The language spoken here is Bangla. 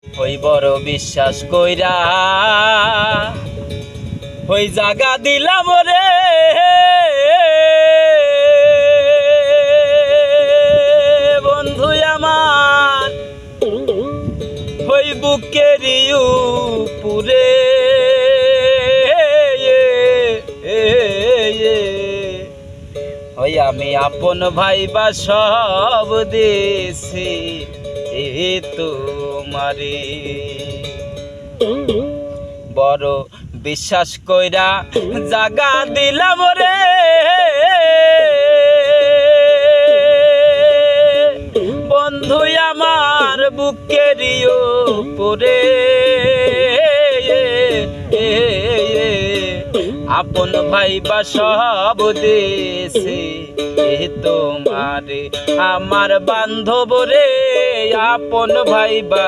ওই বড় বিশ্বাস কইরা ওই জাগা দিলাম রে বন্ধু আমার ওই বুকের উপরে ওই আমি আপন ভাইবা সব দেশে তোমারে বড় বিশ্বাস কইরা জাগা দিলাম রে বন্ধু আমার বুকের উপরে আপন ভাইবা সব দেশে তোমারে আমার বান্ধব রে আপন ভাইবা